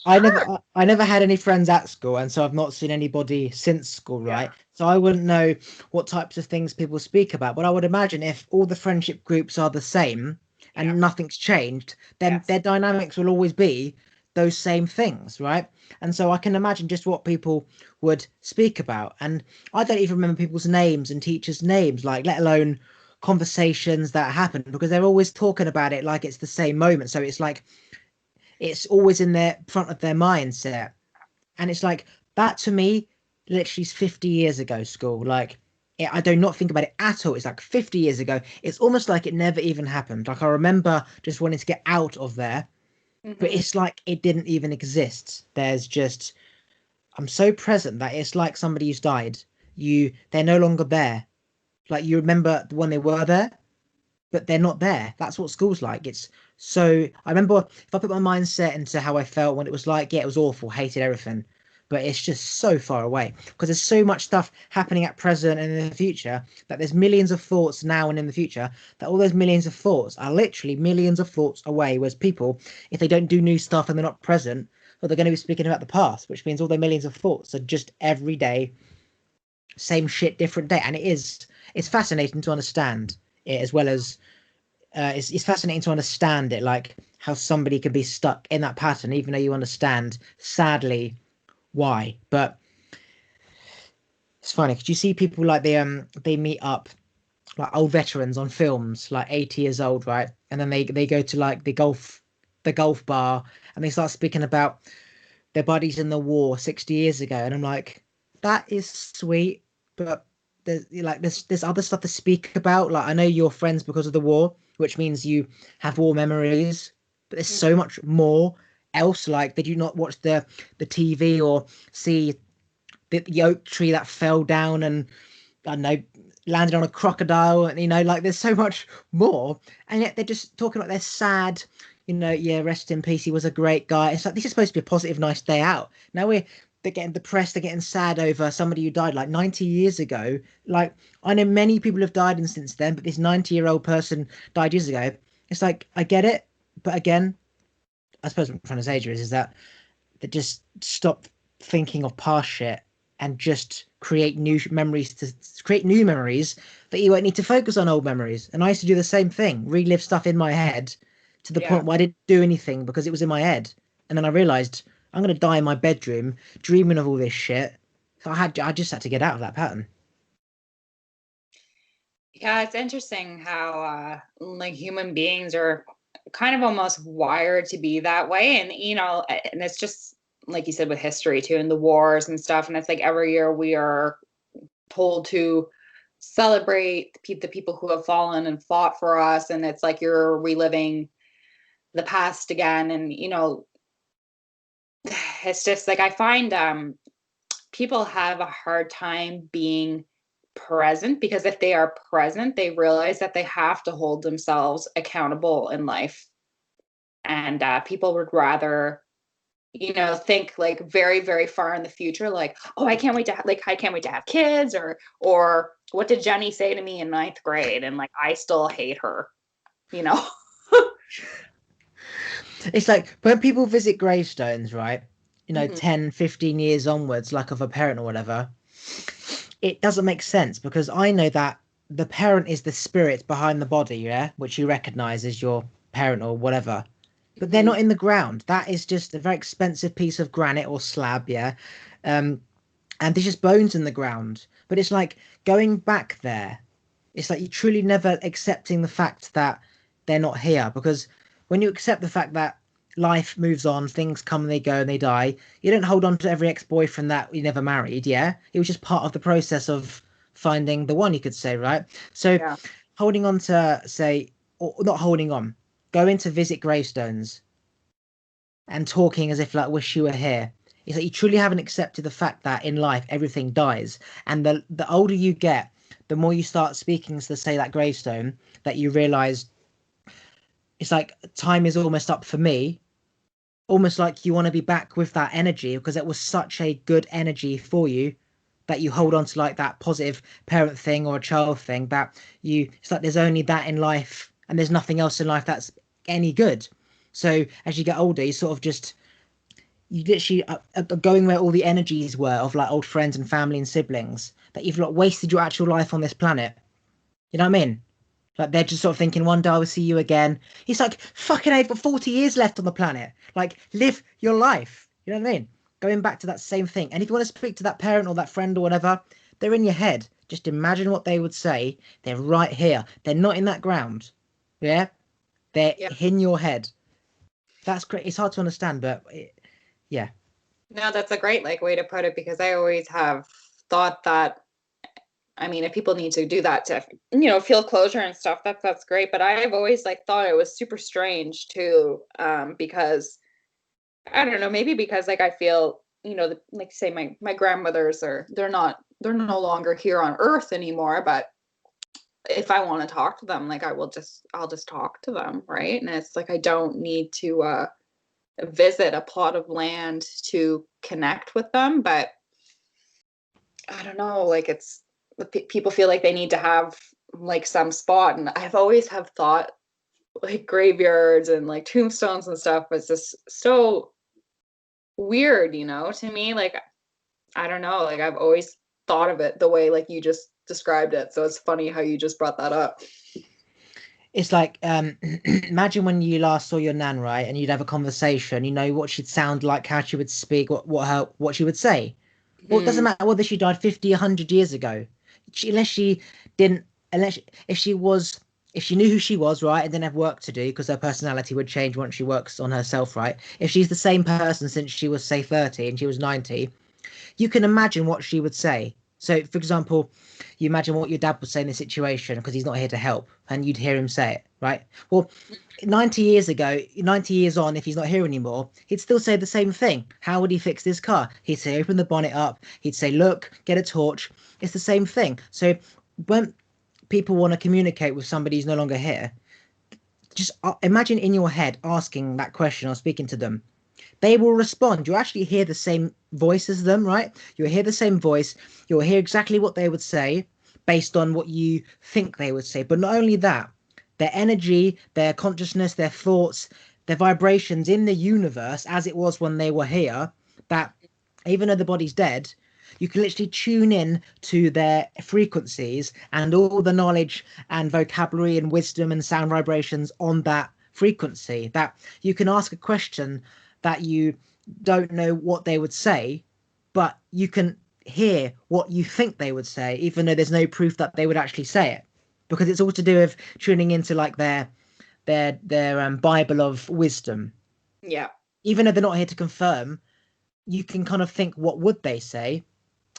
I never had any friends at school, and so I've not seen anybody since school, Yeah. right? So I wouldn't know what types of things people speak about. But I would imagine if all the friendship groups are the same Yeah. and nothing's changed, then Yes. their dynamics will always be those same things, right? And so I can imagine just what people would speak about. And I don't even remember people's names and teachers' names, like let alone conversations that happen, because they're always talking about it like it's the same moment. So it's like it's always in their front of their mindset. And it's like that to me, literally is 50 years ago, school. Like, I do not think about it at all. It's like 50 years ago. It's almost like it never even happened. Like, I remember just wanting to get out of there, but Hmm. it's like it didn't even exist. There's just, I'm so present that it's like somebody who's died. They're no longer there. Like, you remember when they were there, but they're not there. That's what school's like. It's so I remember if I put my mindset into how I felt when it was like, yeah, it was awful, hated everything. But it's just so far away because there's so much stuff happening at present and in the future that there's millions of thoughts now and in the future that all those millions of thoughts are literally millions of thoughts away. Whereas people, if they don't do new stuff and they're not present, well, they're going to be speaking about the past, which means all their millions of thoughts are just every day, same shit, different day. And it's fascinating to understand it, as well as it's fascinating to understand it, like how somebody can be stuck in that pattern, even though you understand, sadly, why. But it's funny because you see people like they meet up like old veterans on films, like 80 years old, right? And then they go to like the golf bar, and they start speaking about their buddies in the war 60 years ago, and I'm like, that is sweet, but there's other stuff to speak about. Like I know you're friends because of the war, which means you have war memories, but there's so much more else. Like, did you not watch the TV or see the oak tree that fell down and I don't know, landed on a crocodile? And like there's so much more, and yet they're just talking about their sad, yeah, rest in peace, he was a great guy. It's like this is supposed to be a positive, nice day out. Now they're getting depressed, they're getting sad over somebody who died like 90 years ago. Like, I know many people have died and since then, but this 90-year-old person died years ago. It's like, I get it, but again, I suppose what I'm trying to say is that they just stop thinking of past shit and just create new memories to create new memories that you won't need to focus on old memories. And I used to do the same thing, relive stuff in my head to the Yeah. point where I didn't do anything because it was in my head. And then I realized I'm gonna die in my bedroom dreaming of all this shit. So I just had to get out of that pattern. Yeah, it's interesting how like human beings are kind of almost wired to be that way. And and it's just like you said with history too, and the wars and stuff. And it's like every year we are told to celebrate the people who have fallen and fought for us. And it's like you're reliving the past again. And it's just like I find people have a hard time being present, because if they are present, they realize that they have to hold themselves accountable in life. And people would rather, think like very, very far in the future, like, oh, I can't wait to have kids, or what did Jenny say to me in ninth grade? And like, I still hate her, you know? It's like when people visit gravestones, right? Mhm. 10, 15 years onwards, like of a parent or whatever, it doesn't make sense because I know that the parent is the spirit behind the body, yeah, which you recognize as your parent or whatever. But they're Mhm. not in the ground. That is just a very expensive piece of granite or slab, yeah. Um, and there's just bones in the ground. But it's like going back there. It's like you truly never accepting the fact that they're not here, because when you accept the fact that life moves on, things come and they go and they die, you don't hold on to every ex-boyfriend that you never married, yeah? It was just part of the process of finding the one, you could say, right? So Yeah. holding on to, say, or not holding on, going to visit gravestones and talking as if like wish you were here. It's like you truly haven't accepted the fact that in life everything dies, and the older you get, the more you start speaking to say that gravestone, that you realize it's like time is almost up for me. Almost like you want to be back with that energy because it was such a good energy for you that you hold on to like that positive parent thing or a child thing that it's like there's only that in life and there's nothing else in life that's any good. So as you get older, you sort of just you literally are going where all the energies were of like old friends and family and siblings, that you've like wasted your actual life on this planet. You know what I mean? Like they're just sort of thinking one day I will see you again. He's like, fucking I've got 40 years left on the planet. Like, live your life. You know what I mean? Going back to that same thing. And if you want to speak to that parent or that friend or whatever, they're in your head. Just imagine what they would say. They're right here. They're not in that ground. Yeah? They're Yeah. in your head. That's great. It's hard to understand, but yeah. No, that's a great like way to put it, because I always have thought that, I mean, if people need to do that to, feel closure and stuff, that's great. But I've always like thought it was super strange too, because I don't know, maybe because like I feel, like say my grandmothers they're no longer here on Earth anymore. But if I want to talk to them, like I'll just talk to them, right? And it's like I don't need to visit a plot of land to connect with them. But I don't know, like it's people feel like they need to have like some spot, and I've always have thought like graveyards and like tombstones and stuff was just so weird, to me. Like I don't know, like I've always thought of it the way like you just described it. So it's funny how you just brought that up. It's like imagine when you last saw your nan, right, and you'd have a conversation, you know what she'd sound like, how she would speak, what she would say. Well, it doesn't Hmm. matter whether she died 50, 100 years ago. Unless she didn't, if she was, if she knew who she was, right, and didn't have work to do because her personality would change once she works on herself, right? If she's the same person since she was, say, 30 and she was 90, you can imagine what she would say. So, for example, you imagine what your dad would say in this situation because he's not here to help, and you'd hear him say it, right? Well, 90 years ago, 90 years on, if he's not here anymore, he'd still say the same thing. How would he fix this car? He'd say, open the bonnet up. He'd say, look, get a torch. It's the same thing. So, when people want to communicate with somebody who's no longer here, just imagine in your head asking that question or speaking to them. They will respond. You actually hear the same voice as them, right? You'll hear the same voice. You'll hear exactly what they would say based on what you think they would say. But not only that, their energy, their consciousness, their thoughts, their vibrations in the universe, as it was when they were here, that even though the body's dead, you can literally tune in to their frequencies and all the knowledge and vocabulary and wisdom and sound vibrations on that frequency. That you can ask a question that you don't know what they would say, but you can hear what you think they would say, even though there's no proof that they would actually say it, because it's all to do with tuning into like their Bible of wisdom. Yeah. Even though they're not here to confirm, you can kind of think, what would they say?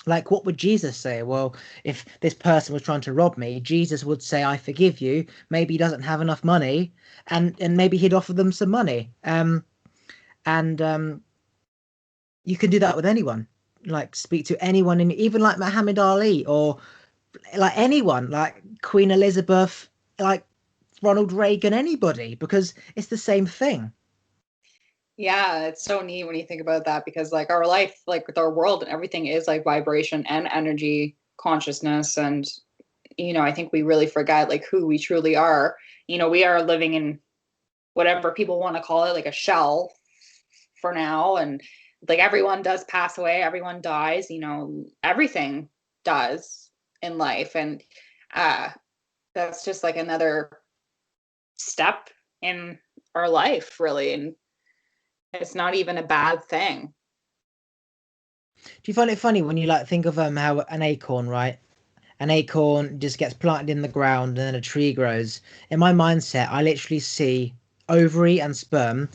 Like, what would Jesus say? Well, if this person was trying to rob me, Jesus would say, I forgive you. Maybe he doesn't have enough money, and maybe he'd offer them some money. And You can do that with anyone. Like, speak to anyone, and even like Muhammad Ali, or like anyone, like Queen Elizabeth, like Ronald Reagan, anybody, because it's the same thing. Yeah, it's so neat when you think about that because like our life, like with our world and everything is like vibration and energy consciousness. And, I think we really forget like who we truly are. We are living in whatever people want to call it, like a shell for now. And like everyone does pass away, everyone dies, everything does in life. And uh that's just like another step in our life, really. And it's not even a bad thing. Do you find it funny when you like think of how an acorn, right? An acorn just gets planted in the ground and then a tree grows. In my mindset, I literally see ovary and sperm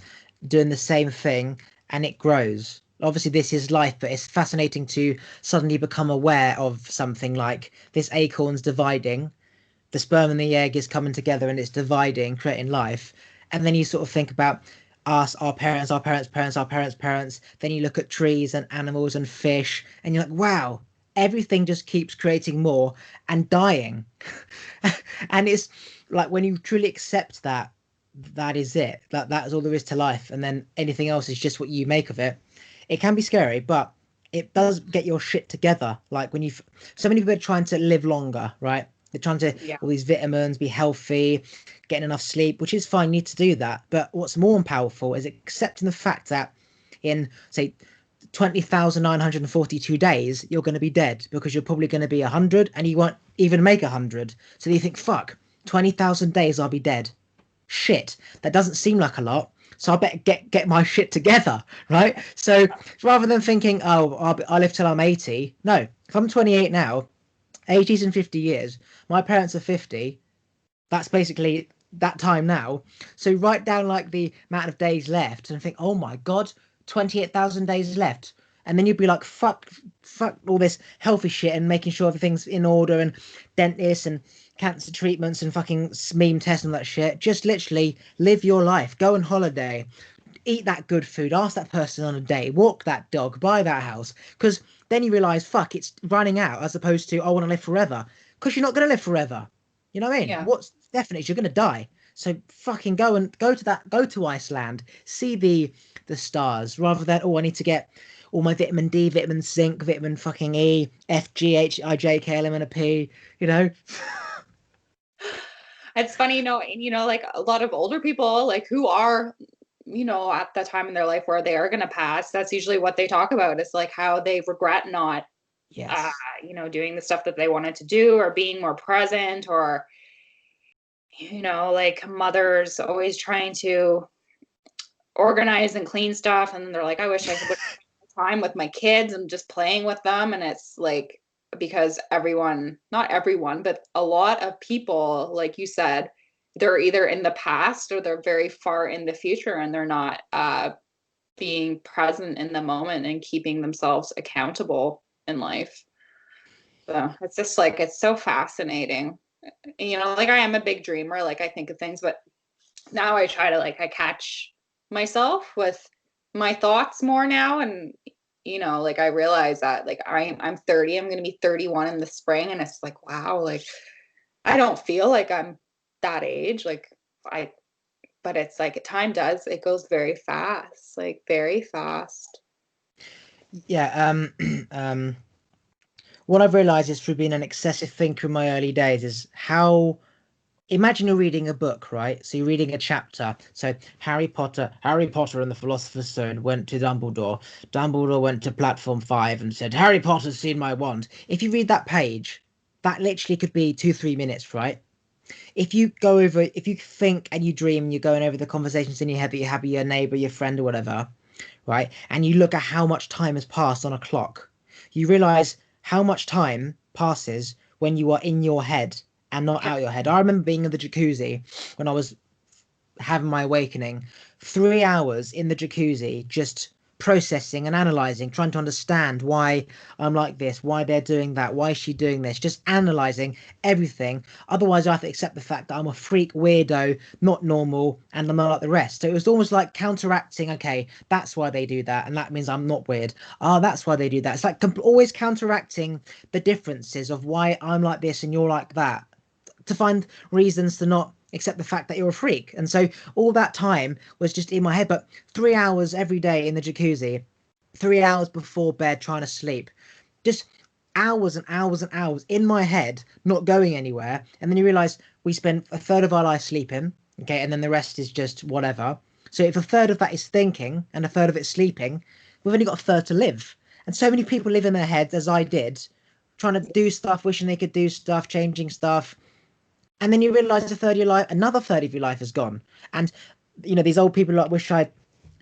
doing the same thing and it grows. Obviously, this is life, but it's fascinating to suddenly become aware of something like this acorn's dividing, the sperm and the egg is coming together and it's dividing, creating life. And then you sort of think about us, our parents, our parents' parents, our parents' parents. Then you look at trees and animals and fish, and you're like, wow, everything just keeps creating more and dying. And it's like when you truly accept that, that is it. That is all there is to life, and then anything else is just what you make of it. It can be scary, but it does get your shit together. Like when so many people are trying to live longer, right? They're trying to Yeah. all these vitamins, be healthy, getting enough sleep, which is fine. You need to do that. But what's more powerful is accepting the fact that in say 20,942 days, you're going to be dead because you're probably going to be 100 and you won't even make 100. So you think, fuck, 20,000 days I'll be dead. Shit, that doesn't seem like a lot. So I better get my shit together, right? So rather than thinking, oh, I'll live till I'm 80, no, if I'm 28 now, 80s and 50 years, my parents are 50, that's basically that time now. So write down like the amount of days left and think, oh my God, 28,000 days left. And then you'd be like, fuck all this healthy shit and making sure everything's in order and dentists and cancer treatments and fucking meme tests and that shit. Just literally live your life. Go on holiday. Eat that good food. Ask that person on a date. Walk that dog. Buy that house. Because then you realize, fuck, it's running out as opposed to, I want to live forever. Because you're not going to live forever. You know what I mean? Yeah. What's definite is you're going to die. So fucking go to Iceland, see the stars rather than, oh, I need to get all my vitamin D, vitamin zinc, vitamin fucking E, F, G, H, I, J, K, L, M, and a P, you know? It's funny, like a lot of older people, like who are, at that time in their life where they are going to pass, that's usually what they talk about. It's like how they regret not, Yes. doing the stuff that they wanted to do, or being more present, or like mothers always trying to organize and clean stuff, and then they're like, I wish I would have time with my kids and just playing with them. And it's like, because not everyone, but a lot of people, like you said, they're either in the past or they're very far in the future, and they're not being present in the moment and keeping themselves accountable in life. So it's just like, it's so fascinating. Like I am a big dreamer, like I think of things, but now I try to I catch myself with my thoughts more now. And like I realize that like I'm 30, I'm going to be 31 in the spring, and it's like, wow, like I don't feel like I'm that age, but it's like time it goes very fast, like very fast. Yeah. What I've realized is through being an excessive thinker in my early days is how, imagine you're reading a book, right? So you're reading a chapter. So Harry Potter and the Philosopher's Stone went to Dumbledore. Dumbledore went to platform 5 and said, Harry Potter's seen my wand. If you read that page, that literally could be 2-3 minutes, right? If you think and you dream, and you're going over the conversations in your head that you have with your neighbor, your friend, or whatever, right? And you look at how much time has passed on a clock, you realize how much time passes when you are in your head and not out your head. I remember being in the jacuzzi when I was having my awakening, 3 hours in the jacuzzi, just processing and analyzing, trying to understand why I'm like this, why they're doing that, why is she doing this, just analyzing everything. Otherwise, I have to accept the fact that I'm a freak weirdo, not normal, and I'm not like the rest. So it was almost like counteracting, okay, that's why they do that, and that means I'm not weird. Oh, that's why they do that. It's like always counteracting the differences of why I'm like this and you're like that, to find reasons to not accept the fact that you're a freak. And so all that time was just in my head. But 3 hours every day in the jacuzzi, 3 hours before bed trying to sleep, just hours and hours and hours in my head, not going anywhere. And then you realize we spend a third of our life sleeping, okay, and then the rest is just whatever. So if a third of that is thinking and a third of it's sleeping, we've only got a third to live. And so many people live in their heads, as I did, trying to do stuff, wishing they could do stuff, changing stuff, and then you realize another third of your life is gone. And these old people like, wish I'd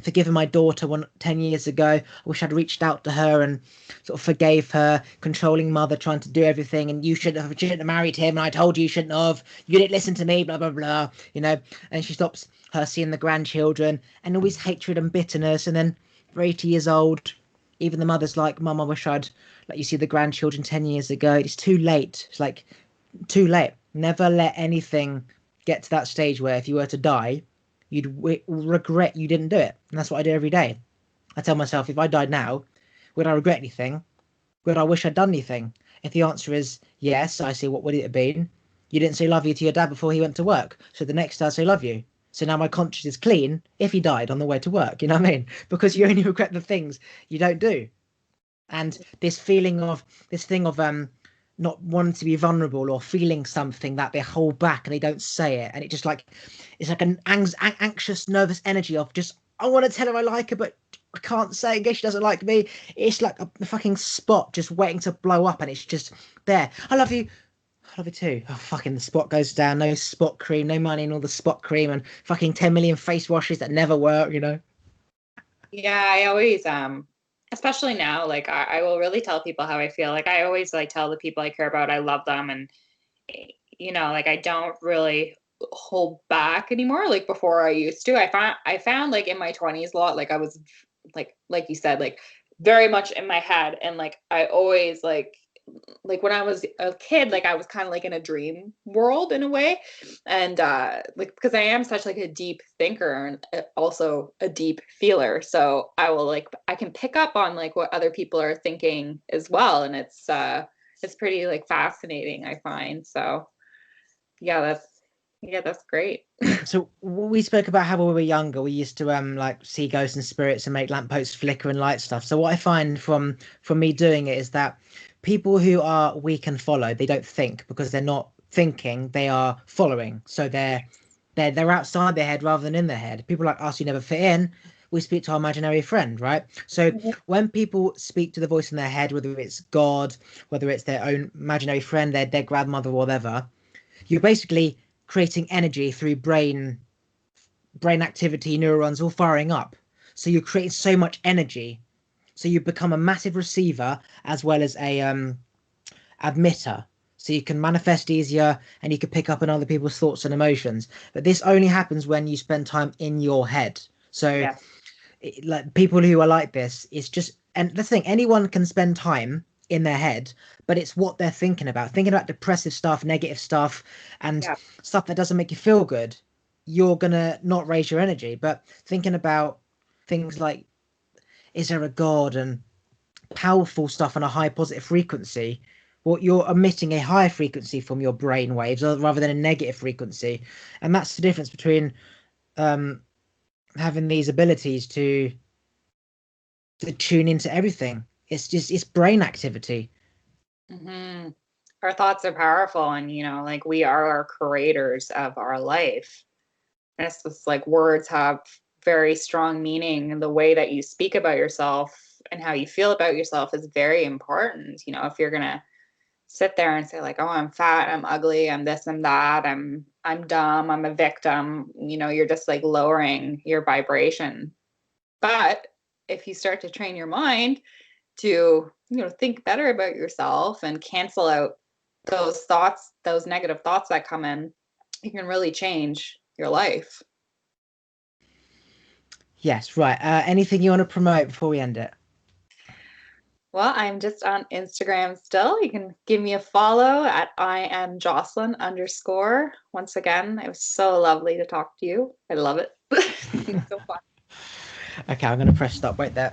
forgiven my daughter 10 years ago. I wish I'd reached out to her and sort of forgave her, controlling mother trying to do everything. And you shouldn't have married him. And I told you shouldn't have. You didn't listen to me. Blah blah blah. And she stops her seeing the grandchildren, and always hatred and bitterness. And then for 80 years old, even the mother's like, Mum, I wish I'd let you see the grandchildren 10 years ago. It's too late. It's like too late. Never let anything get to that stage where if you were to die, you'd regret you didn't do it. And that's what I do every day. I tell myself, if I died now, would I regret anything? Would I wish I'd done anything? If the answer is yes, I say, what would it have been? You didn't say love you to your dad before he went to work. So the next day I say love you. So now my conscience is clean if he died on the way to work. You know what I mean? Because you only regret the things you don't do. And this thing of not wanting to be vulnerable or feeling something that they hold back and they don't say it, and it's like an anxious, nervous energy of just, I want to tell her I like her, but I can't say in case she doesn't like me. It's like a fucking spot just waiting to blow up, and it's just there. I love you. I love you too. Oh, fucking the spot goes down. No spot cream, no money in all the spot cream, and fucking 10 million face washes that never work. Yeah, I always especially now, like I will really tell people how I feel. Like I always like tell the people I care about I love them, and like I don't really hold back anymore like before I used to. I found like in my 20s a lot, like I was like you said, like very much in my head, and like I always like when I was a kid, like I was kind of like in a dream world in a way. And like because I am such like a deep thinker and also a deep feeler, so I can pick up on like what other people are thinking as well. And it's pretty like fascinating, I find. So yeah, that's great. So we spoke about how when we were younger, we used to like see ghosts and spirits and make lampposts flicker and light stuff. So what I find from me doing it is that people who are weak and follow, they don't think because they're not thinking, they are following. So they're outside their head rather than in their head. People like us who never fit in, we speak to our imaginary friend, right? So when people speak to the voice in their head, whether it's God, whether it's their own imaginary friend, their grandmother, whatever, you're basically creating energy through brain activity, neurons all firing up. So you're creating so much energy. So you become a massive receiver as well as a admitter. So you can manifest easier and you can pick up on other people's thoughts and emotions. But this only happens when you spend time in your head. So Yes. like people who are like this, it's just, and the thing, anyone can spend time in their head, but it's what they're thinking about depressive stuff, negative stuff, and Yeah. stuff that doesn't make you feel good. You're gonna not raise your energy. But thinking about things like, is there a God, and powerful stuff on a high positive frequency, well, you're emitting a higher frequency from your brain waves rather than a negative frequency. And that's the difference between um having these abilities to tune into everything. It's just, it's brain activity. Hmm. Our thoughts are powerful, and like we are our creators of our life. And it's just like words have very strong meaning, and the way that you speak about yourself and how you feel about yourself is very important. If you're gonna sit there and say like, oh, I'm fat, I'm ugly, I'm this, I'm that, I'm dumb, I'm a victim, you're just like lowering your vibration. But if you start to train your mind to think better about yourself and cancel out those thoughts, those negative thoughts that come in, you can really change your life. Yes, right. Anything you want to promote before we end it? Well, I'm just on Instagram still. You can give me a follow at I am Jocelyne _. Once again, it was so lovely to talk to you. I love it. It's so fun. Okay, I'm going to press stop right there.